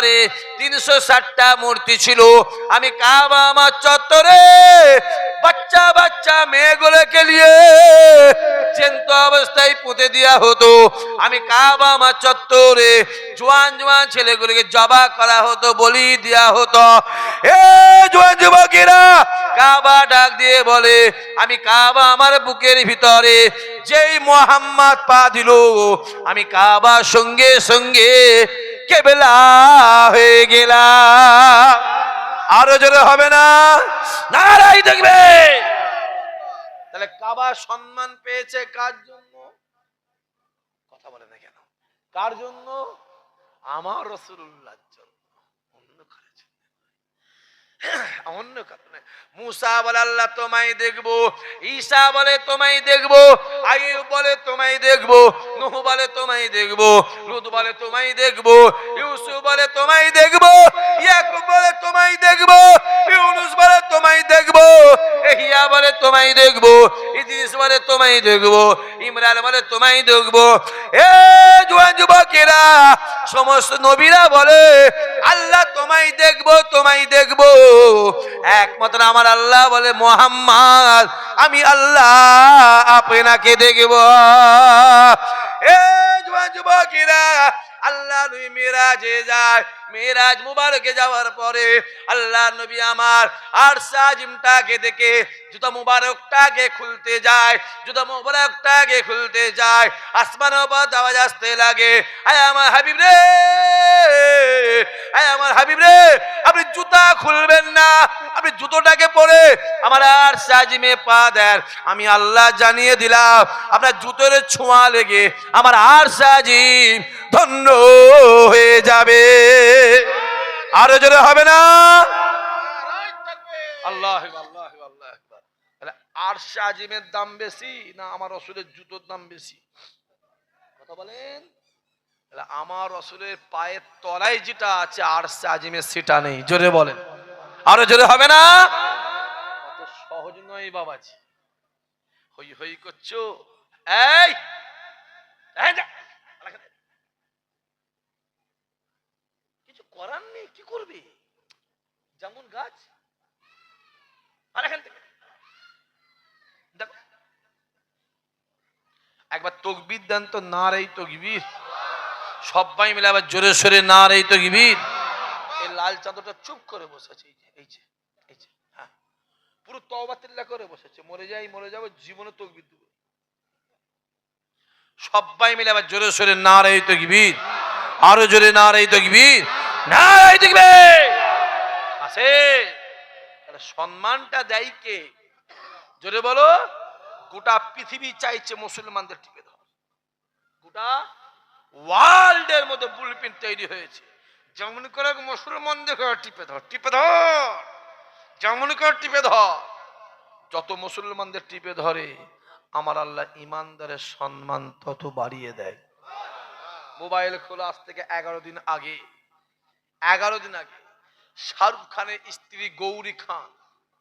ভিতরে 360টা মূর্তি ছিল। আমি কাবা আমার চত্বরে বাচ্চা বাচ্চা মেয়েগুলোকে নিয়ে জ্যান্ত অবস্থায় পুঁতে দেওয়া হতো। আমি কাবা আমার চত্বরে জোয়ান জোয়ান ছেলেগুলোকে জবা করা হতো, বলি দেওয়া হতো। এ জোয়ান যুবকেরা, কাবা ডাক দিয়ে বলে, আমি কাবা আমার বুকের ভিতরে যেই মুহাম্মদ পা দিল, আমি কাবা সঙ্গে সঙ্গে কেবলা হয়ে গেলাম। আরো জোরে হবে না? নারাই দেখবে। তাহলে কাবা সম্মান পেয়েছে কার জন্য? কথা বলে না কেন? কার জন্য? আমার রাসূলুল্লাহর জন্য, অন্য কারোর জন্য, অন্য কারণে। মুসা বলে আল্লাহ তোমায় দেখবো, ঈসা বলে তোমায় দেখবো, আইয়ুব বলে তোমায় দেখবো, নূহ বলে তোমায় দেখবো, লূত বলে তোমায় দেখবো, ইউসুফ বলে তোমায় দেখবো, ইয়াকুব বলে তোমায় দেখবো, ইউনুস বলে তোমায় দেখবো, ইহইয়া বলে তোমায় দেখবো, ইদ্রিস বলে তোমায় দেখবো, ইমরান বলে তোমায় দেখবো। এ জোয়ান যুবকেরা, সমস্ত নবীরা বলে আল্লাহ তোমায় দেখবো, তোমায় দেখবো। একমাত্র আমার আল্লাহ বলে মুহাম্মদ আমি আল্লাহ আপনাকে দেখব। এ জোয়ান যুবকেরা, আল্লাহ নবী মেরাজে যায়। মেরাজ মুবারকে যাওয়ার পরে আল্লাহ নবী আমার আরশ আজিমটাকে দেখে জুতা মুবারকটাকে খুলতে যায়, জুতা মুবারকটাকে খুলতে যায়। আসমানের উপর আওয়াজ আসতে লাগে, আয় আমার হাবিব রে, আয় আমার হাবিব রে, আপনি জুতা খুলবেন না, আপনি জুতোটাকে পরে আমার আরশ আজিমে পা দেন। আমি আল্লাহ জানিয়ে দিলাম, আপনার জুতোর ছোঁয়া লেগে আমার আরশ আজিম ধন্য হয়ে যাবে। আরো জোরে হবে না? আল্লাহ আল্লাহ আল্লাহ। তাহলে আরশ আজিমের দাম বেশি না আমার রাসূলের জুতোর দাম বেশি? কথা বলেন। তাহলে আমার রাসূলের পায়ের তলায় যেটা আছে আরশ আজিমের সেটা নেই। জোরে বলেন। আরো জোরে হবে না? অত সহজ নয় বাবাজি। হই হই করছো, এই কিছু করার নেই, কি করবে? যেমন গাছ, আর এখান থেকে দেখো একবার তাকবীর দেন তো, নারে তাকবীর। সবাই মিলে আবার জোরে সোরে নারে তাকবীর। এই লাল চাঁদটা চুপ করে বসেছে, এই যে এই যে এই যে, হ্যাঁ, পুরো তওবা তিল্লা করে বসেছে, মরে যাই মরে যাবো, জীবনে তাকবীর দেব। সবাই মিলে আবার জোরে সোরে নারে তাকবীর, আরো জোরে নারে তাকবীর, নারে তাকবীর। আছে তাহলে সম্মানটা দেয় কে? জোরে বলো। গোটা পৃথিবী চাইছে মুসলমানদের টিপে ধর। গোটা ওয়ার্ল্ডের মধ্যে বুলপ্রিন্ট তৈরি হয়েছে, যেমন করে মুসলমানদের টিপে ধর, টিপে ধর, যেমন করে টিপে ধর। যত মুসলমানদের টিপে ধরে আমার আল্লাহ ইমানদারের সম্মান তত বাড়িয়ে দেয়। মোবাইল খোলা আজ থেকে 11 দিন আগে শাহরুখ খানের স্ত্রী গৌরী খান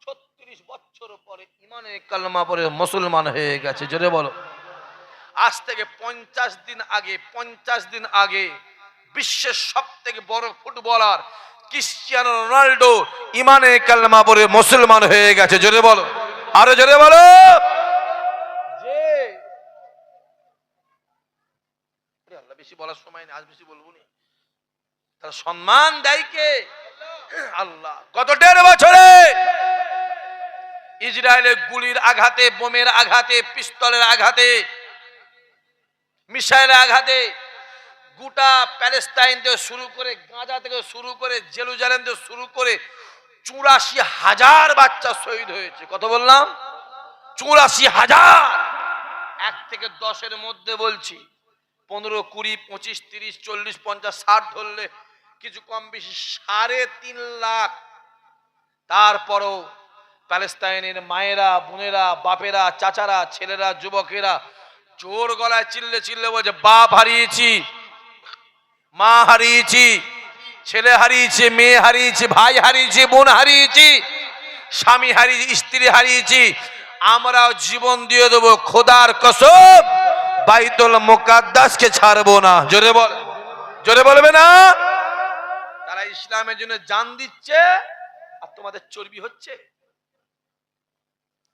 36 বছর পরে ইমানে কালমা পড়ে মুসলমান হয়ে গেছে। জোরে বলো। আজ থেকে 50 দিন আগে বিশ্বের সবথেকে বড় ফুটবলার ক্রিশ্চিয়ানো রোনাল্ডো ইমানে কালমা পড়ে মুসলমান হয়ে গেছে। জোরে বলো, আরো জোরে বলো। আল্লাহ বেশি বলার সময় নেই, আজ বেশি বলবো না। তার সম্মান দেয় কে? আল্লাহ। গত 1.5 বছরে ইসরায়েলের গুলির আঘাতে, বোমের আঘাতে, পিস্তলের আঘাতে, মিসাইলের আঘাতে গোটা প্যালেস্টাইন থেকে শুরু করে, গাজা থেকে শুরু করে, জেরুজালেম থেকে শুরু করে 84,000 বাচ্চা শহীদ হয়েছে। কত বললাম? 84,000। 1 থেকে 10-এর মধ্যে বলছি, 15, 20, 25, 30, 40, 50, 60 ধরলে কিছু কম বেশি 3.5 লাখ। তারপরও প্যালেস্টাইনের মায়েরা, বোনেরা, বাপেরা, চাচারা, ছেলেরা, যুবকেরা জোর গলায় চিল্লে বলছে, বাপ হারিয়েছি, মা হারিয়েছি, ছেলে হারিয়েছি, মেয়ে হারিয়েছি, ভাই হারিয়েছি, বোন হারিয়েছি, স্বামী হারিয়েছি, স্ত্রী হারিয়েছি, আমরাও জীবন দিয়ে দেবো, খোদার কসম বাইতুল মুকাদ্দাসকে ছাড়বো না। জোরে বলবে না? তারা তারা ইসলামের জন্য জান দিচ্ছে আর তোমাদের চর্বি হচ্ছে।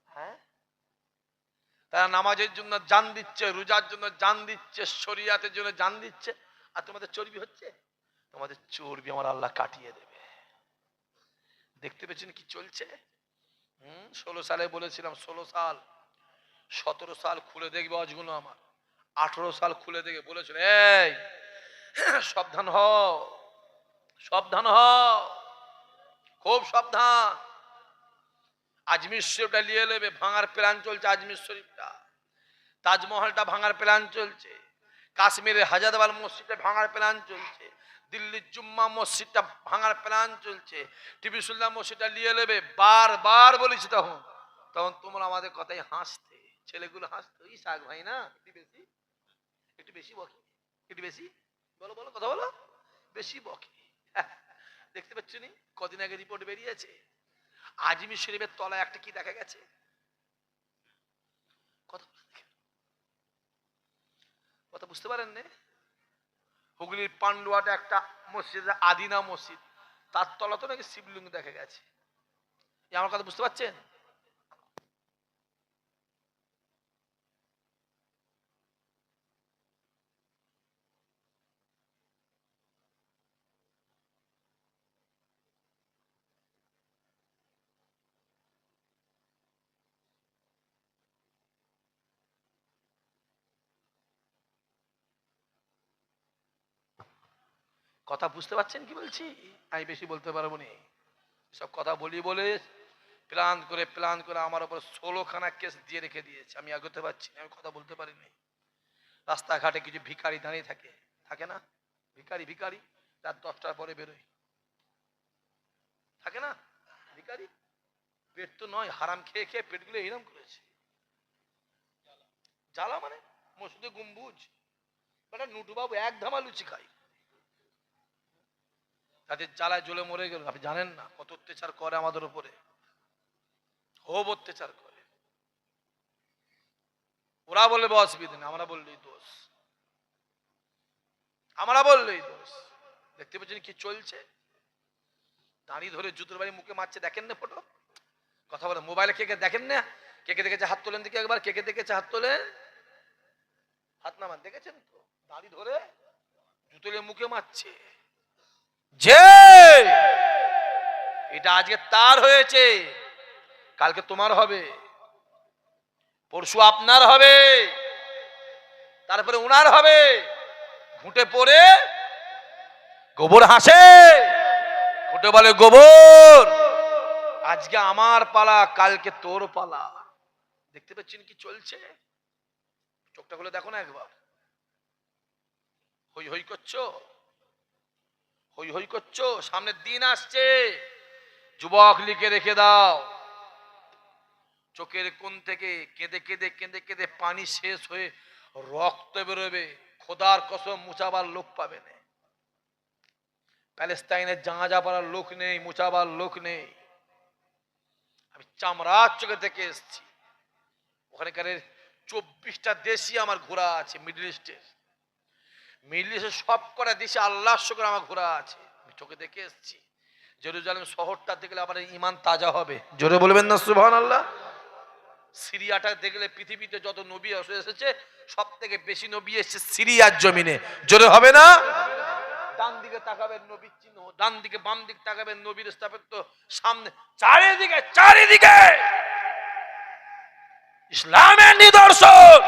হ্যাঁ, তারা নামাজের জন্য জান দিচ্ছে, রোজার জন্য জান দিচ্ছে, শরিয়াতের জন্য জান দিচ্ছে, আর তোমাদের চর্বি হচ্ছে। তোমাদের চর্বি আমার আল্লাহ কাটিয়ে দেবে। দেখতে পেয়েছেন কি চলছে? 16 সালে বলেছিলাম, 16 সাল 17 সাল খুলে দেখবে অজগুলো আমার, 18 সাল খুলে দেখে বলেছিল এই সাবধান হও, সাবধান হও, খুব সাবধান। আজমির শরীফটা নিয়ে নেবে, ভাঙার প্ল্যান চলছে। আজমির শরীফটা, তাজমহলটা ভাঙার প্ল্যান চলছে, কাশ্মীরের হাজারবাল মসজিদটা ভাঙার প্ল্যান চলছে, দিল্লির জুম্মা মসজিদটা ভাঙার প্ল্যান চলছে, টিপু সুলতান মসজিদটা নিয়ে নেবে। বারবার বলেছি তখন, তখন তোমরা আমাদের কথাই হাসতে, ছেলেগুলো হাসতো, এই শাক ভাই না একটু বেশি, একটু বেশি বকে, একটু বেশি বলো, বলো কথা বলো, বেশি বকে। দেখতে পাচ্ছ নি, কদিন আগে রিপোর্ট বেরিয়েছে, আজমির শরীফের তলায় একটা কি দেখা গেছে? কথা বুঝতে পারেন না? হুগলির পান্ডুয়াটা একটা মসজিদ, আদিনা মসজিদ, তার তলা তো নাকি শিবলিঙ্গ দেখা গেছে। আমার কথা বুঝতে পারছেন? কথা বুঝতে পারছেন কি বলছি? আমি বেশি বলতে পারবো না, সব কথা বলি বলে প্ল্যান করে আমার উপর 16 খানা কেস দিয়ে রেখে দিয়েছে। আমি এগোতে পারছি, আমি কথা বলতে পারিনি। রাস্তাঘাটে কিছু ভিখারি দাঁড়িয়ে থাকে, থাকে না ভিখারি? ভিখারি রাত 10টার পরে বেরোয়, থাকে না ভিখারি? পেট তো নয়, হারাম খেয়ে খেয়ে পেটগুলো এরম করেছে। জ্বালা মানে মসজিদে গম্বুজ, মানে নুটু বাবু এক ধামা লুচি খাই, তাদের জ্বালায় জ্বলে মরে গেল। আপনি জানেন না কত অত্যাচার করে আমাদের উপরে, খুব অত্যাচার করে। ওরা বলবে অসুবিধা নেই, আমরা বললেই দোষ, আমরা বললেই দোষ। দেখতে পাচ্ছেন কি চলছে? দাঁড়িয়ে ধরে জুতোর বাড়ি মুখে মারছে, দেখেন না ফটো? কথা বলে মোবাইলে কে কে দেখেন না? কে কে দেখেছে হাত তোলেন দিকে একবার, কে কে দেখেছে হাত তোলেন, হাত নামান, দেখেছেন তো? দাঁড়িয়ে ধরে জুতোলে মুখে মারছে। যে এটা আজকে তার হয়েছে, কালকে তোমার হবে, পরশু আপনার হবে, তারপরে উনার হবে। ঘুঁটে পড়ে গোবর হাসে, ঘুঁটে বলে গোবর, আজকে আমার পালা, কালকে তোর পালা। দেখতে পাচ্ছেন কি চলছে? চোখটা খুলে দেখো না একবার। হই হই করছো, হই হই করছো, সামনের দিন আসছে। যুবক লিখে রেখে দাও, চোখের কোণ থেকে কেঁদে কেঁদে কেঁদে কেঁদে পানি শেষ হয়ে রক্ত বেরোবে, খোদার কসম মুছাবার লোক পাবে না। প্যালেস্তাইনের জানাজা পড়ার লোক নেই, মুছাবার লোক নেই। আমি চামড়ার চোখে দেখে এসেছি, ওখানকার 24টা দেশই আমার ঘোরা আছে। মিডল ইস্টের সব কটা দেশে আল্লাহর শুকর আমার ঘোরা আছে, আমি চোখে দেখে এসেছি। জেরুজালেম শহরটা দেখলে আবার ইমান তাজা হবে, জোরে বলবেন না সুবহানাল্লাহ। সিরিয়াটা দেখলে পৃথিবীতে যত নবী এসেছে সব থেকে বেশি নবী এসেছে সিরিয়ার জমিনে, জোরে হবে না? ডান দিকে তাকাবেন নবীর চিহ্ন, ডান দিকে বাম দিকে তাকাবেন নবীর স্থাপত্য, সামনে চারিদিকে চারিদিকে ইসলামের নিদর্শন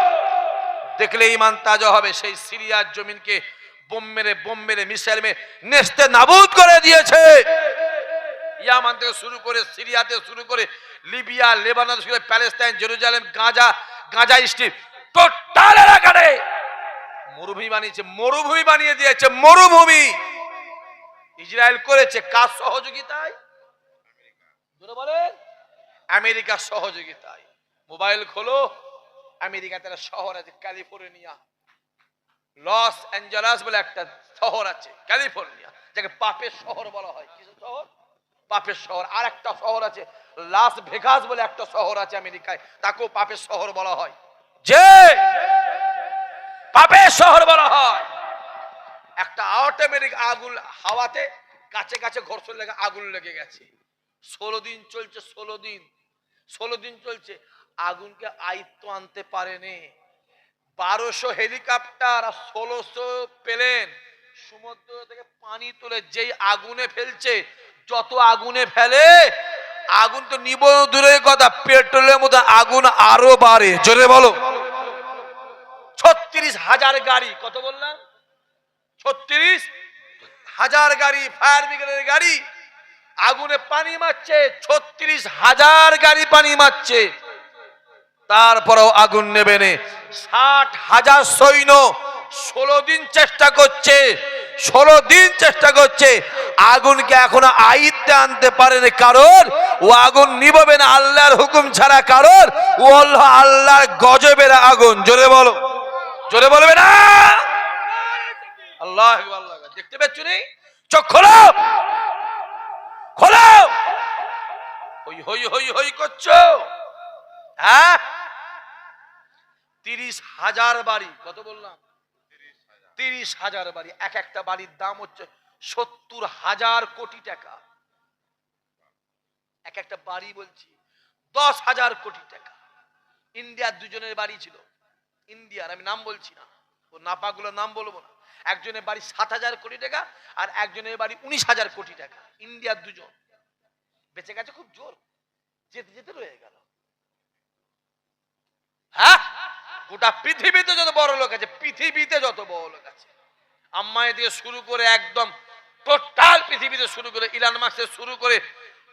দেখলে ইমান তাজা হবে। সেই সিরিয়ার জমিনকে বোম মেরে মিসাইল মেরে নেস্তে নাবুদ করে দিয়েছে। ইয়ামান থেকে শুরু করে, সিরিয়াতে শুরু করে, লিবিয়া, লেবানন শুরু করে, Palestine, Jerusalem, Gaza strip, total এলাকাতে মরুভূমি বানিয়েছে, মরুভূমি বানিয়ে দিয়েছে, মরুভূমি। ইসরায়েল করেছে কার সহযোগিতায়? বলেন, আমেরিকার সহযোগিতায়। মোবাইল খোলো, আমেরিকাতে একটা শহর আছে ক্যালিফোর্নিয়া, লস অ্যাঞ্জেলাস বলে একটা শহর আছে ক্যালিফোর্নিয়া, যাকে পাপের শহর বলা হয়। কিসের শহর? পাপের শহর। আর একটা শহর আছে লাস ভেগাস বলে একটা শহর আছে আমেরিকায়, তাকেও পাপের শহর বলা হয়। যে পাপের শহর বলা হয়। একটা অটোমেটিক আগুন হাওয়াতে গাছে গাছে ঘর্ষণ লেগে আগুন লেগে গেছে। 16 দিন চলছে, 16 দিন চলছে, আগুনকে আয়ত্ত আনতে পারেনি। 1200 হেলিকপ্টার আর 1600 প্লেন সমুদ্র থেকে পানি তুলে যেই আগুনে ফেলছে, যত আগুনে ফেলে আগুন তো নিবন দূরের কথা, পেট্রোলের মতো আগুন আরো বাড়ে। জোরে বলো। 36,000 গাড়ি, কত বললাম? 36,000 গাড়ি, ফায়ার ব্রিগেডের গাড়ি আগুনে পানি মারছে। 36,000 গাড়ি পানি মারছে, তারপরেও আগুন নেবে না। 60,000 সৈন্য 16 দিন চেষ্টা করছে, 16 দিন চেষ্টা করছে, আগুনকে এখনো আয়ত্তে আনতে পারেনি। কারণ ও আগুন নিববে না আল্লাহর হুকুম ছাড়া। কারণ ও আল্লাহর গজবের আগুন। জোরে বলো, জোরে বলবে না। আল্লাহ আল্লাহ। দেখতে পাচ্ছ নি? চোখ খোলো, খোলো। হই হই হই হই করছো, হ্যাঁ? 30,000 বাড়ি, কত বললাম? 30,000 বাড়ি। এক একটা বাড়ির দাম হচ্ছে 70,000 কোটি টাকা। এক একটা বাড়ি বলছি 10,000 কোটি টাকা। ইন্ডিয়ার দুজনের বাড়ি ছিল, ইন্ডিয়ার, আমি নাম বলছি না, ও নাপাগুলোর নাম বলবো না। একজনের বাড়ি 7,000 কোটি টাকা আর একজনের বাড়ি 19,000 কোটি টাকা। ইন্ডিয়ার দুজন বেঁচে গেছে খুব জোর, যেতে যেতে রয়ে গেল। হ্যাঁ, গোটা পৃথিবীতে যত বড় লোক আছে, পৃথিবীতে যত বড় লোক আছে, আম্মায় দিয়ে শুরু করে একদম টোটাল পৃথিবীতে শুরু করে ইলান মাস্ক শুরু করে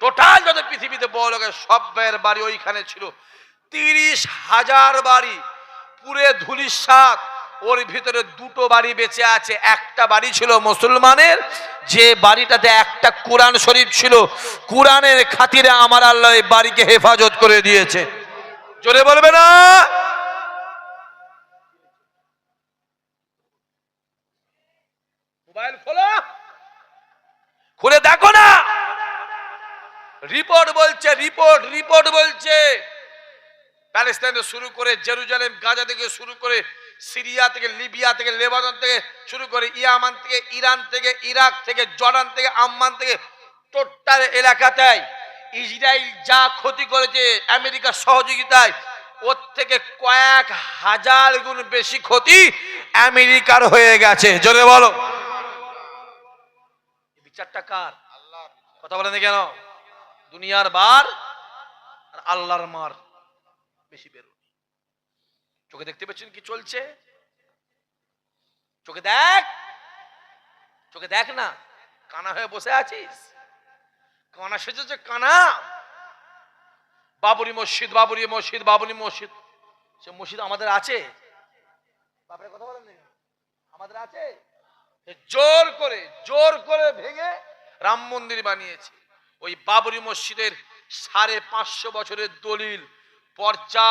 টোটাল যত পৃথিবীতে বড় লোক আছে, সব ভাইয়ের বাড়ি ওইখানে ছিল। 30,000 বাড়ি পুরে ধুলিসাৎ। ওর ভিতরে দুটো বাড়ি বেঁচে আছে। একটা বাড়ি ছিল মুসলমানের, যে বাড়িটাতে একটা কোরআন শরীফ ছিল। কোরআনের খাতিরে আমার আল্লাহ এই বাড়িকে হেফাজত করে দিয়েছে। জোরে বলবে না? মোবাইল খোলো, খুলে দেখো না। রিপোর্ট বলছে, রিপোর্ট বলছে প্যালেস্টাইন থেকে শুরু করে জেরুজালেম, গাজা থেকে শুরু করে সিরিয়া থেকে, লিবিয়া থেকে, লেবানন থেকে শুরু করে ইয়ামান থেকে, ইরান থেকে, ইরাক থেকে, জর্ডান থেকে, আম্মান থেকে টোটাল এলাকাটাই ইসরায়েল যা ক্ষতি করেছে আমেরিকার সহযোগিতায়, ওর থেকে কয়েক হাজার গুণ বেশি ক্ষতি আমেরিকার হয়ে গেছে। জোরে বলো। বিচারটা কার? আল্লাহর। কথা বলেন কেন? দুনিয়ার বার আর আল্লাহর মার বেশি বেরো। চোখে দেখতে পাচ্ছেন কি চলছে? চোখে দেখ, চোখে দেখ না। কানা হয়ে বসে আছিস? কানা সেজেছে কানা। বাবরি মসজিদ, বাবরি মসজিদ, বাবরি মসজিদ। সে মসজিদ আমাদের আছে? বাপরে কথা বলেন, আমাদের আছে? জোর করে ভেঙে রাম মন্দির বানিয়েছে। ওই বাবরি মসজিদের 550 বছরের দলিল, পর্চা,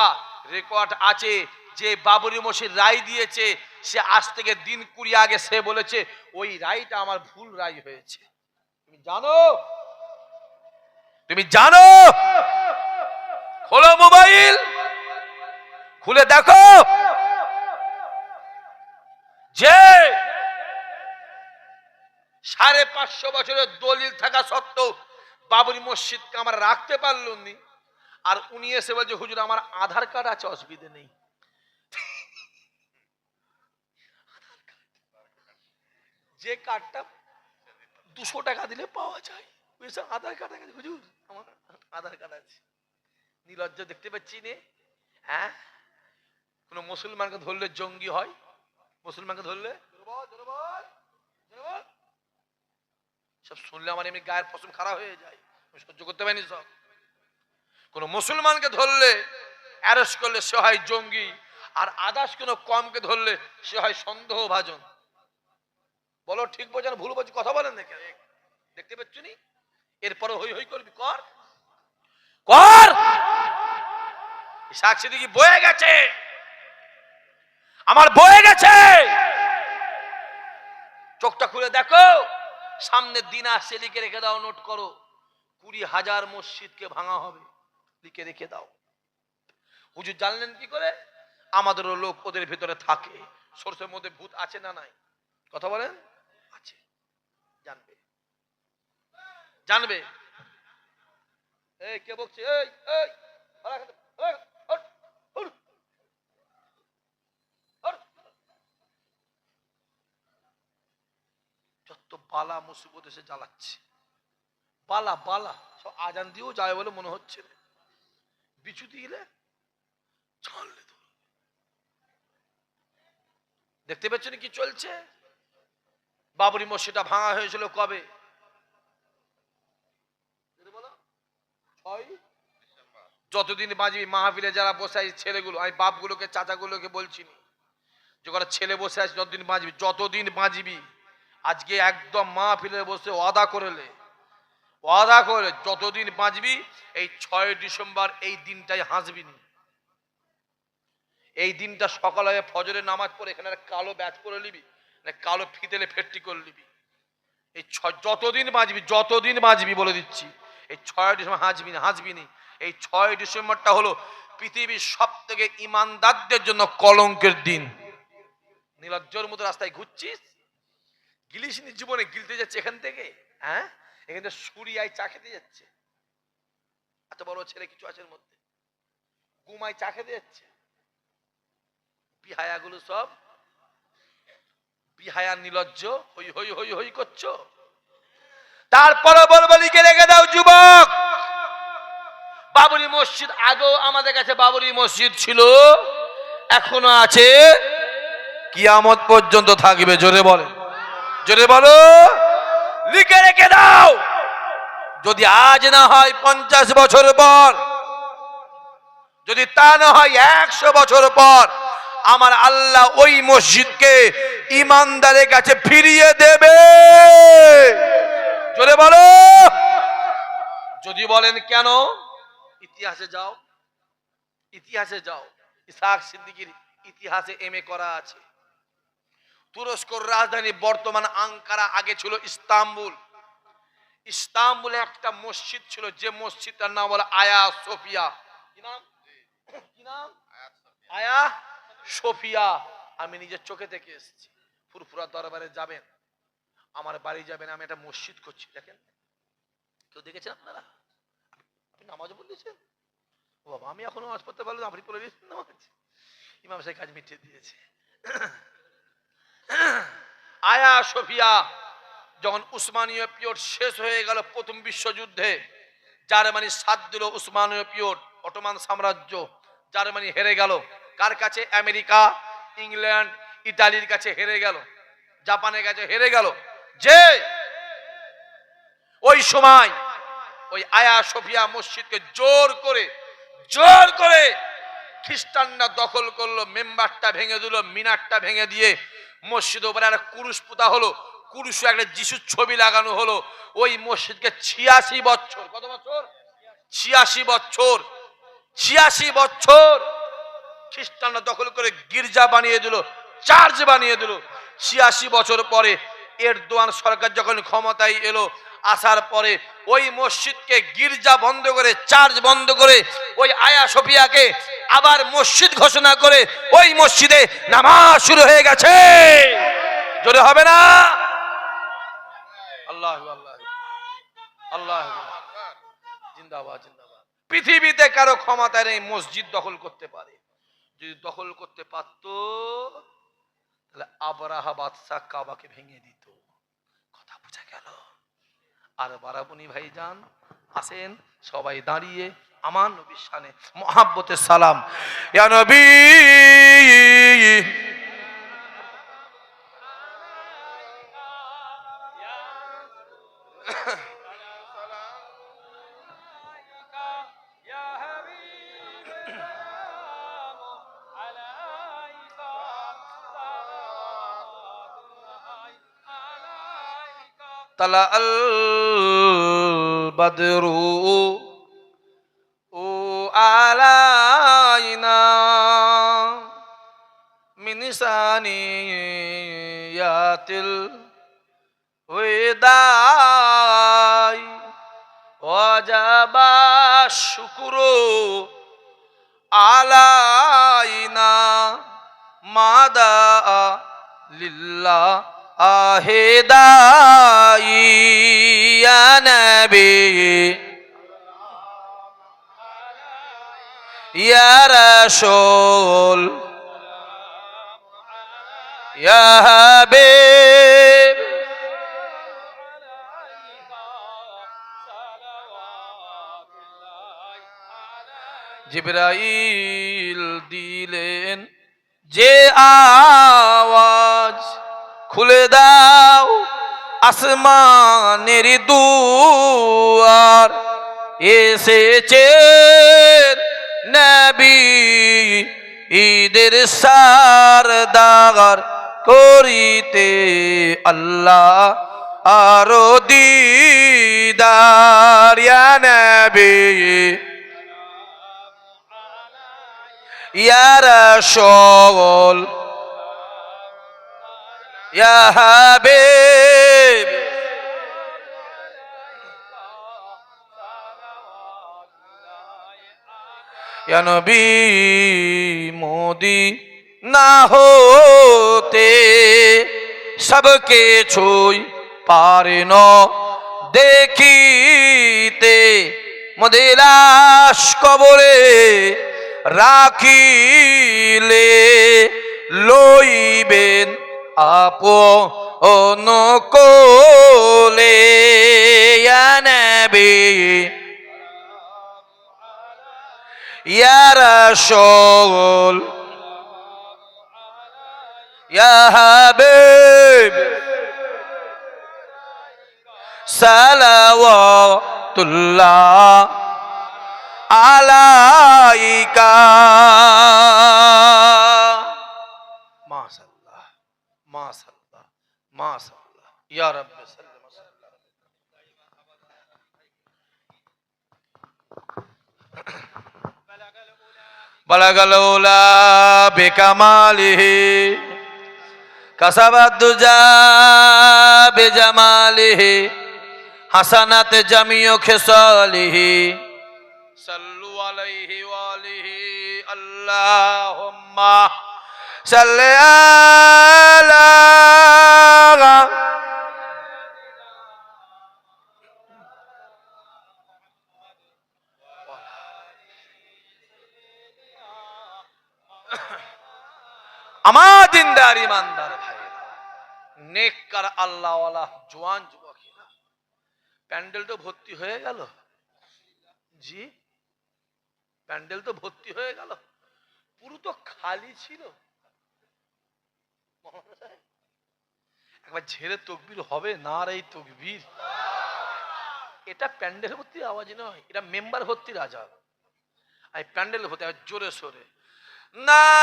রেকর্ড আছে। যে বাবরি মসজিদ রায় দিয়েছে, সে আজ থেকে দিন 20 আগে সে বলেছে ওই রায়টা আমার ভুল রায় হয়েছে। তুমি জানো? তুমি জানো? খোলো মোবাইল, খুলে দেখো যে 550 বছরের দলিল থাকা সত্ত্বেও বাবরি মসজিদকে আমরা রাখতে পারলাম নি। আর উনি এসে বলছে হুজুর আমার আধার কার্ড আছে, অসুবিধা নেই। যে কার্ডটা 200 টাকা দিলে পাওয়া যায়, আধার কার্ড আছে হুজুর, আমার আধার কার্ড আছে। নির্লজ্জ দেখতে পাচ্ছি নে। হ্যাঁ, কোন মুসলমানকে ধরলে জঙ্গি হয়, মুসলমানকে ধরলে সব শুনলে আমার এমনি গায়ের পশম খারাপ হয়ে যায়, আমি সহ্য করতে পারিনি সব। কোন মুসলমানকে ধরলে, অ্যারেস্ট করলে সে হয় জঙ্গি, আর আদার্স কোন কমকে ধরলে সে হয় সন্দেহভাজন। বলো ঠিক বোঝেন ভুল বোঝ? কথা বলেন না কেন? দেখতে পাচ্ছ নি? এরপরে হই হই করবি, কর কর। সাক্ষী দিকে বয়ে গেছে, আমার বয়ে গেছে। চোখটা খুলে দেখো, সামনের দিন আসছে, লিখে রেখে দাও, নোট করো। 20,000 মসজিদকে ভাঙা হবে, লিখে রেখে দাও। হুজুর জানলেন কি করে? আমাদেরও লোক ওদের ভিতরে থাকে। সরষের মধ্যে ভূত আছে না নাই? কথা বলেন, আছে, জানবে। জানবে। এই কে বকছে? এই এই যত বালা মুসিবত এসে জ্বালাচ্ছে, বালা বালা সব আজান দিয়েও যায় বলে মনে হচ্ছে না, বিছু দিলে চললে তো। দেখতে পাচ্ছেন কি চলছে? বাবরি মসজিদটা ভাঙা হয়েছিল কবে? যতদিন বাঁচবি মাহফিলে যারা বসে আছে ছেলেগুলো, আমি বাপগুলোকে চাচাগুলোকে বলছি যে কটা ছেলে বসে আছে যতদিন বাঁচবি, যতদিন বাঁচবি আজকে একদম মাহফিলে বসে ওয়াদা করলে, ওয়াদা করে যতদিন বাঁচবি এই 6 ডিসেম্বর এই দিনটাই হাসবি নি। এই দিনটা সকালে ফজরের নামাজ পড়ে এখানে কালো ব্যাচ করে নিবি, কালো ফিতেলে ফেটটি করে নিবি। এই যতদিন বাঁচবি, যতদিন বাঁচবি বলে দিচ্ছি, এই 6 ডিসেম্বর হাসবি না, হাসবি নি। এই 6 ডিসেম্বরটা হলো পৃথিবীর সব থেকে ইমানদারদের জন্য কলঙ্কের দিন। নীলজ্জর মতো রাস্তায় ঘুরছিস, গিলিসনি জীবনে গিলতে যাচ্ছে এখান থেকে, হ্যাঁ এখান থেকে সুরিয়ায় চা খেতে যাচ্ছে, এত বড় ছেলে কিছু আছে এর মধ্যে, ঘুমায় চা খেতে যাচ্ছে। বিহায়াগুলো সব বিহায়া নীলজ্জ হই হই হই হই করছো। তারপরে বলবো লিখে রেখে দাও যুবক, বাবরি মসজিদ আগেও আমাদের কাছে বাবরি মসজিদ ছিল, এখনো আছে, কিয়ামত পর্যন্ত থাকবে। জোরে বলে, জোরে বলো, লিখে রেখে দাও। যদি আজ না হয় 50 বছর পর, যদি তা না হয় 100 বছর পর, আমার আল্লাহ ওই মসজিদকে ইমানদারের কাছে ফিরিয়ে দেবে। জোরে বলো। যদি বলেন কেন, ইতিহাসে যাও, ইতিহাসে যাও, ইসহাক সিদ্দিকীর ইতিহাসে এমএ করা আছে। তুরস্কর রাজধানী বর্তমান আঙ্কারা, আগে ছিল ইস্তাম্বুল। ইস্তাম্বুলে একটা মসজিদ ছিল, যে মসজিদটার নাম বলে আয়া সোফিয়া। কি নাম? কি নাম? আয়া সোফিয়া। আমি নিজের চোখে দেখে এসেছি। ফুরফুরা দরবারে যাবেন, আমার বাড়ি যাবেন, আমি একটা মসজিদ করছি, দেখেন। কেউ দেখেছেন আপনারা? আপনি নামাজও বলেছেন? ও বাবা, আমি এখনো নামাজ পড়তে পারলাম, আপনি পড়ে দিয়েছেন নামাজ। ইমাম সাহেব কাজ মিটিয়ে দিয়েছে। আয়া সোফিয়া যখন উসমানীয় পিরিয়ড শেষ হয়ে গেল প্রথম বিশ্বযুদ্ধে, জার্মানি সাথ দিল উসমানীয় পিরিয়ড, অটোমান সাম্রাজ্য, জার্মানি হেরে গেল। কার কাছে? আমেরিকা, ইংল্যান্ড, ইতালির কাছে হেরে গেল, জাপানের কাছে হেরে গেল। যে ওই সময় ওই আয়া সোফিয়া মসজিদকে জোর করে খ্রিস্টানরা দখল করলো, মেম্বারটা ভেঙে দিল, মিনারটা ভেঙে দিয়ে মসজিদের উপরে একটা কুরুশ পোতা হলো, কুরুশে একটা যিশুর ছবি লাগানো হলো। ওই মসজিদকে 86 বছর, কত বছর? 86 বছর, 86 বছর খ্রিস্টানরা দখল করে গির্জা বানিয়ে দিল, চার্চ বানিয়ে দিল। 86 বছর পরে এরদোয়ান সরকার যখন ক্ষমতায় এলো, আসার পরে ওই মসজিদকে গির্জা বন্ধ করে, চার্চ বন্ধ করে, ওই আয়া সোফিয়াকে আবার মসজিদ ঘোষণা করে ওই মসজিদে নামাজ শুরু হয়ে গেছে। জোরে হবে না? আল্লাহ আল্লাহ আল্লাহ, জিন্দাবাদ জিন্দাবাদ। পৃথিবীতে কারো ক্ষমতা নেই মসজিদ দখল করতে পারে। যদি দখল করতে পারত তাহলে আবরাহা বাদশা কাবাকে ভেঙে দিত। কথা বোঝা গেল? আর বারাবুনি ভাইজান আসেন, সবাই দাঁড়িয়ে আমার নবীর শানে মুহাব্বতের সালাম। ইয়া নবী তালা আল বদরু ও আলাইনা মিন সানিয়াতিল ওয়াদাই ওয়াজাবা শুকরু আলাইনা মাদা লিল্লাহ आहे दाई या नबी या रसूल या हबीब জিবরাইল দিলেন যে আওয়াজ, খুলে দাও আসমানের দুয়ার, এসেছেন নবী ঈদের সারদার, করিতে আল্লাহ আরো দিদার। ইয়া নবী ইয়া রাসূল ইয়া হাবিব ইয়া নবী মদিনা হতে সবকে ছুঁই পারেন দেখিতে, মোদের লাশ কবরে রাখিলে লইবেন আপন কোলে। ইয়া নবী ইয়া রাসূল ইয়া হাবিব সালাওয়াতুল্লাহ আলাইকা। মাশাআল্লাহ মাশাআল্লাহ মাশাআল্লাহ ইয়া রাব্বি সাল্লাম সাল্লাম। বালাগাল উলা বিকামালিহি কাসাবাদ দুজা বিজামালিহি হাসানাত জামিউ খিসালিহি সাল্লু আলাইহি ওয়া আলিহি আল্লাহুম্মা সাল্লি আলা। আমার দিনদার ইমানদার ভাইরা, নেককার আল্লাহওয়ালা জওয়ান যুবকেরা, প্যান্ডেল তো ভর্তি হয়ে গেল। জি, প্যান্ডেল তো ভর্তি হয়ে গেল, পুরো তো খালি ছিল। একবার ঝেড়ে তকবীর হবে না রে তকবীর। এটা প্যান্ডেল ভর্তির আওয়াজ নয়, এটা মেম্বার ভর্তির আওয়াজ। আর প্যান্ডেল ভর্তি জোরে সোরে নারে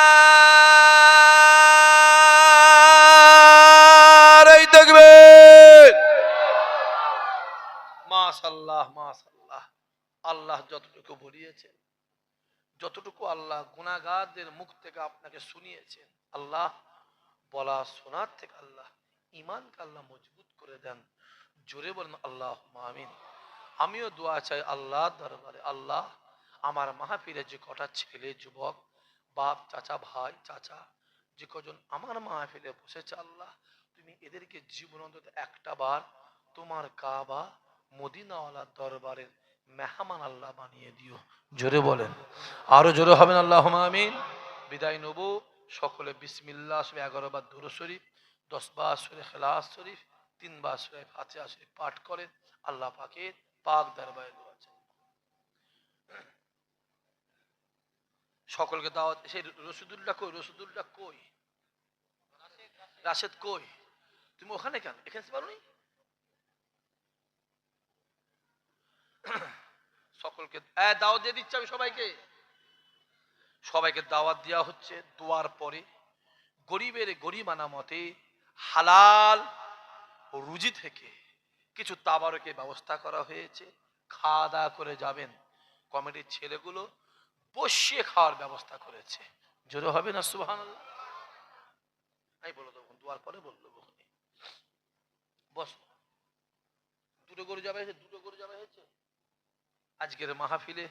তাকবীর। মাশাআল্লাহ মাশাআল্লাহ। আল্লাহ যতটুকু বলিয়েছেন, যতটুকু আল্লাহ গুনাহগারদের মুখ থেকে আপনাকে শুনিয়েছেন, আল্লাহ বলা শোনার থেকে আল্লাহ ঈমানকে আল্লাহ মজবুত করে দেন। জোরে বলেন আল্লাহুম্মা আমিন। আমিও দোয়া চাই আল্লাহর দরবারে, আল্লাহ আমার মাহফিলে যে কটা ছেলে যুবক, বাপ চাচা ভাই চাচা যে কজন আমার মাহফিলে বসেছে, আল্লাহ তুমি এদেরকে জীবন অন্তত একটা বার তোমার কাবা মদিনাওয়ালা দরবারের মেহমান আল্লাহ বানিয়ে দিও। জোরে বলেন, আরো জোরে হবেন আল্লাহুম্মা আমিন। বিদায় নেব সকলে বিসমিল্লাহ 11 বার দুরূদ শরীফ, 10 বার সূরা ইখলাস শরীফ, 3 বার সূরা ফাতিহা শরীফ পাঠ করেন। আল্লাহ পাকের পাক দরবারে দোয়া চাই। সকলকে দাওয়াত। সেই রশিদুল্লাহ কই? রশিদুল্লাহ কই? রাশেদ কই? তুমি ওখানে কেন? এখানে পারোনি? সকলকে দাওয়াত দিয়ে দিচ্ছি আমি সবাইকে। সবাইকে দাওয়াত দেওয়া হচ্ছে। দোয়ার পরে গরিবের গরিমানা মতে হালাল রুজি থেকে কিছু তাবারকের ব্যবস্থা করা হয়েছে। খাওয়া দাওয়া করে যাবেন। কমিটির ছেলেগুলো বসিয়ে খাওয়ার ব্যবস্থা করেছে। জোরে হবে না সুবহানাল্লাহ? আমি বলে দেবো, দোয়ার পরে বলে দেবো। বস, দুটো গরু জবাই হয়েছে, দুটো গরু জবাই হয়েছে আজকের মাহফিলে।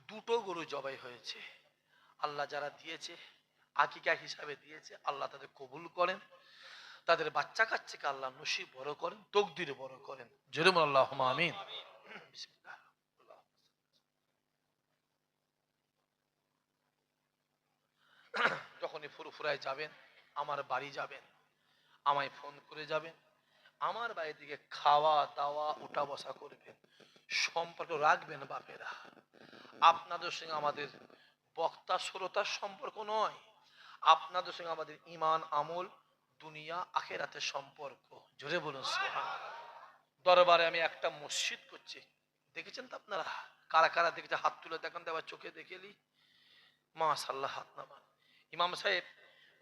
দুটো গরু জবাই হয়েছে। আল্লাহ যারা দিয়েছে আকিকা হিসাবে দিয়েছে, আল্লাহ তাদের কবুল করেন। তাদের বাচ্চা কাচ্চাকে আল্লাহ নসিব বড় করেন, তকদির বড় করেন। জেরুম আল্লাহুম্মা আমিন। বিসমিল্লাহ। যখনই ফুরফুরায় যাবেন, আমার বাড়ি যাবেন, আমায় ফোন করে যাবেন, আমার বাড়ি থেকে খাওয়া দাওয়া উঠা বসা করবেন, সম্পর্ক রাখবেন। বাপেরা, আপনাদের সঙ্গে আমাদের বক্তা শ্রোতার সম্পর্ক নয়, আপনাদের সঙ্গে আমাদের ইমান আমল দুনিয়া আখেরাতের সম্পর্ক। জোরে বলুন সুবহানাল্লাহ। দরবারে আমি একটা মসজিদ করছি, দেখেছেন তো আপনারা? কারা কারা দেখেছে হাত তুলে দেখান, দেওয়ার চোখে দেখেলি? মাশাআল্লাহ, হাত নামান। ইমাম সাহেব,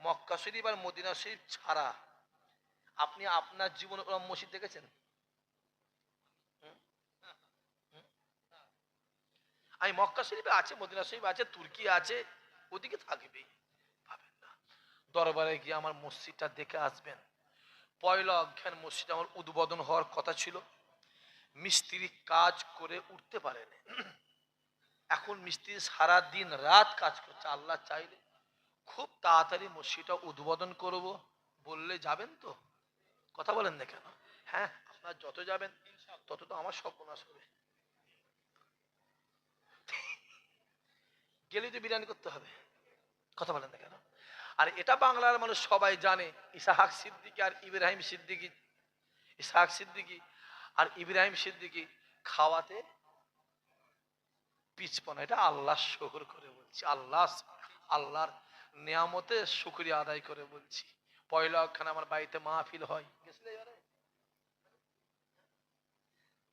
মক্কা শরীফ আর মদিনা শরীফ ছাড়া আপনি আপনার জীবনে কোনো মসজিদ দেখেছেন? আমি মক্কা শরীফে আছে, মদিনা শরীফ আছে, তুর্কি আছে, ওদিকে থাকবেই, ভাবেন না। দরবারে গিয়ে আমার মসজিদটা দেখে আসবেন। পয়লা অজ্ঞান মসজিদ আমার উদ্বোধন হওয়ার কথা ছিল, মিস্ত্রি কাজ করে উঠতে পারেনি। এখন মিস্ত্রি সারা দিন রাত কাজ করছে। আল্লাহ চাইলে খুব তাড়াতাড়ি মসজিদটা উদ্বোধন করব, বললে যাবেন তো? কথা বলেন না কেন? হ্যাঁ, আপনার যত যাবেন তত তো আমার সর্বনাশ হবে। গেলেই তো বিরিয়ানি করতে হবে। কথা বলেন না কেন? আর এটা বাংলার মানুষ সবাই জানে, ইসাহাক সিদ্দিকী আর ইব্রাহিম সিদ্দিকী, ইসাহাক সিদ্দিকী আর ইব্রাহিম সিদ্দিকী খাওয়াতে পিছপনা। এটা আল্লাহ শুকর করে বলছি, আল্লাহর নিয়ামতে শুকরিয়া আদায় করে বলছি। পয়লা অক্ষণ আমার বাড়িতে মাহফিল হয়, গেছিলে এবারে?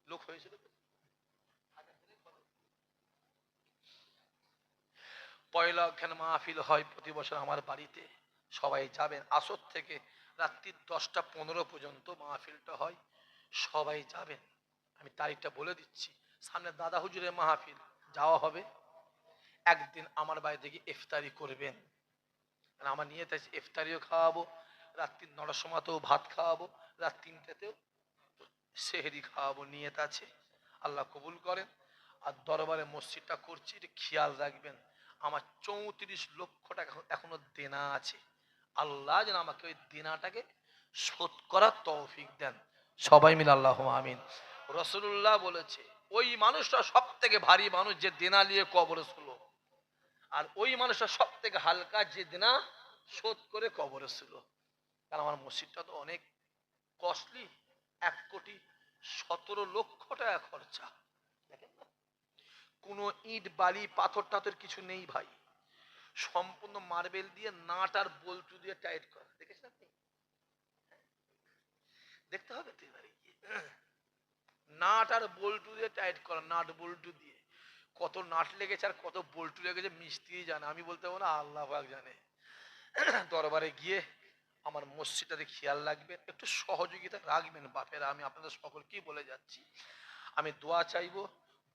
লোক হয়েছিল তো? পয়লা অক্ষণ মাহফিল হয় প্রতি বছর আমার বাড়িতে, সবাই যাবেন। আসর থেকে রাত্রি 10টা 15 পর্যন্ত মাহফিলটা হয়, সবাই যাবেন। আমি তারিখটা বলে দিচ্ছি, সামনে দাদা হুজুরের মাহফিল, যাওয়া হবে। একদিন আমার বাড়ি থেকে ইফতারি করবেন, আমার নিয়ত আছে ইফতারিও খাওয়াবো, রাত্রি 9টার সময়তেও ভাত খাওয়াবো, রাত 3টাতেও সেহরি খাওয়াবো, নিয়ত আছে। আল্লাহ কবুল করেন। আর দরবারে মসজিদটা করছি, এটা খেয়াল রাখবেন। আমার 34 লক্ষ টাকা এখনো দেনা আছে। আল্লাহ যেন আমাকে ওই দেনাটাকে শোধ করার তৌফিক দেন। সবাই মিলে আল্লাহুম্মা আমিন। রাসূলুল্লাহ বলেছে, ওই মানুষটা সব থেকে ভারী মানুষ যে দেনা নিয়ে কবরে ছিল, আর ওই মানুষটা সব থেকে হালকা যে দেনা শোধ করে কবরে ছিল। কারণ আমার মসজিদটা তো অনেক কস্টলি, 1,17,00,000 টাকা খরচা। দেখেন না, কোনো ইট বালি পাথর টাথর কিছু নেই ভাই, সম্পূর্ণ মার্বেল দিয়ে নাট আর বল্টু দিয়ে টাইট করা। দেখেছেন আপনি? দেখতে হবে তো এবারে গিয়ে। নাট আর বল্টু দিয়ে টাইট করা, নাট বল্টু দিয়ে। কত নাট লেগেছে আর কত বল্টু লেগেছে মিস্ত্রি জানে, আমি বলতে পারবো না, আল্লাহ পাক জানে। দরবারে গিয়ে আমার মসজিদটাতে খেয়াল রাখবেন, একটু সহযোগিতা রাখবেন বাপেরা। আমি আপনাদের সকলকেই বলে যাচ্ছি, আমি দোয়া চাইবো।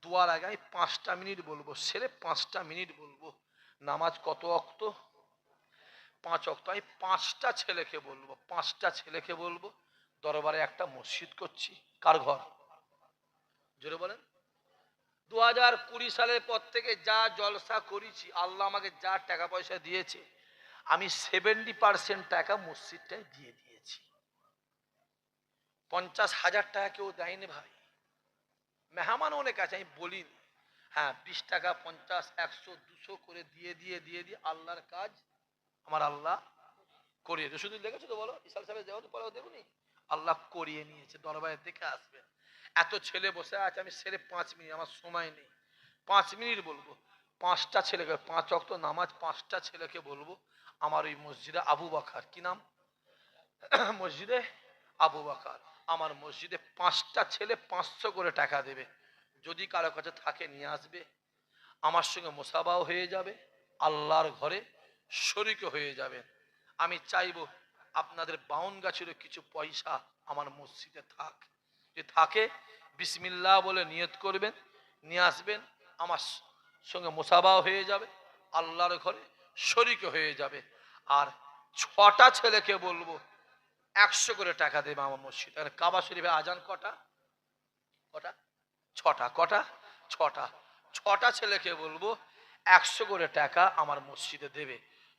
দোয়ার আগে আমি 5টা মিনিট বলবো, সেরে 5টা মিনিট বলবো। নামাজ কত ওয়াক্ত? 5 ওয়াক্ত। আমি 5টা ছেলেকে বলবো, 5টা ছেলেকে বলবো, দরবারে একটা মসজিদ করছি। কার ঘর? জোরে বলেন। 2020 সালের পর থেকে যা জলসা করেছি, আল্লাহ আমাকে যা টাকা পয়সা দিয়েছে, আমি 70% টাকা মসজিদটায় দিয়ে দিয়েছি। 50,000 টাকা কেউ দেয়নি ভাই। মেহমান অনেক আছে, আমি বলিনি। হ্যাঁ, 20 টাকা 50 100 200 করে দিয়ে দিয়ে দিয়ে দিয়ে আল্লাহর কাজ আমার আল্লাহ করিয়ে দিয়েছে। শুধু লেগেছে তো বলো, ইসাল সাহেব দেওয়া তো পরেও দেবনি, আল্লাহ করিয়ে নিয়েছে। দরবারে দেখে আসবেন। এত ছেলে বসে আছে, আমি সেরে 5 মিনিট, আমার সময় নেই, 5 মিনিট বলবো। 5টা ছেলেকে, 5 ওয়াক্ত নামাজ 5টা ছেলেকে বলবো। আমার ওই মসজিদে আবু বকর, কি নাম? মসজিদে আবু বকর। আমার মসজিদে 5টা ছেলে 500 করে টাকা দেবে। যদি কারো কাছে থাকে নিয়ে আসবে, আমার সঙ্গে মোসাবাও হয়ে যাবে, আল্লাহর ঘরে শরীক হয়ে যাবে। আমি চাইবো আপনাদের বাউন গাছেরও কিছু পয়সা আমার মসজিদে থাক, যে থাকে বিসমিল্লাহ বলে নিয়ত করবেন, নিয়ে আসবেন, আমার সঙ্গে মোসাবাও হয়ে যাবে, আল্লাহর ঘরে শরীক হয়ে যাবে। আর 6টা ছেলেকে বলবো 100 করে টাকা দেবে আমার মসজিদ। আর কাবা শরীফে আজান কটা? কটা? 6টা। কটা? 6টা। 6টা ছেলেকে বলবো 100 করে টাকা আমার মসজিদে দেবে।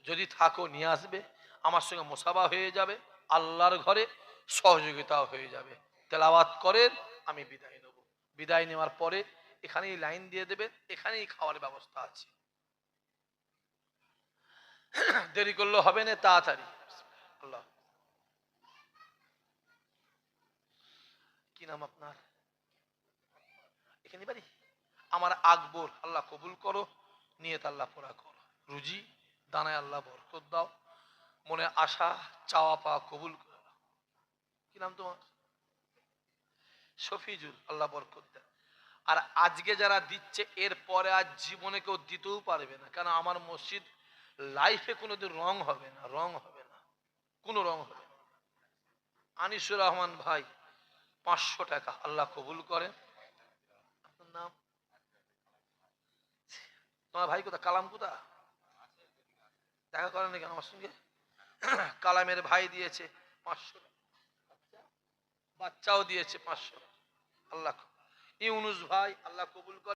যদি থাকো নিয়ে আসবে, আমার সঙ্গে মোসাবা হয়ে যাবে, আল্লাহর ঘরে সহযোগিতাও হয়ে যাবে। তেলাওয়াত করেন, আমি বিদায় নেব। বিদায় নেওয়ার পরে এখানেই লাইন দিয়ে দেবেন, এখানেই খাওয়ার ব্যবস্থা আছে। দেরি করলে হবে না, তাড়াতাড়ি। আল্লাহ, কি নাম আপনার? এখানে বাড়ি? আমার আকবর। আল্লাহ কবুল করো, নিয়ত আল্লাহ পুরা করো, রুজি দানায় আল্লাহ বরকত দাও, মনে আশা চাওয়া পাওয়া কবুল করো। কি নাম তোমার? শফিজুল। আল্লাহ বরকত দেন। আর আজকে যারা দিচ্ছে এর পরে আজ জীবনে কেউ দিতেও পারবে না, কারণ আমার মসজিদ লাইফে কোনোদিন রং হবে না, রং হবে না, কোনো রং হবে না। আনিসুর রহমান ভাই 500 টাকা, আল্লাহ কবুল করেন। আপনার নাম? তোমার ভাই কোথা? কালাম কোথা? দেখা করেন নাকি আমার সঙ্গে? কালামের ভাই দিয়েছে 500, বাচ্চাও দিয়েছে 500। আল্লাহ। ইউনুস ভাই, আল্লাহ কবুল করেন।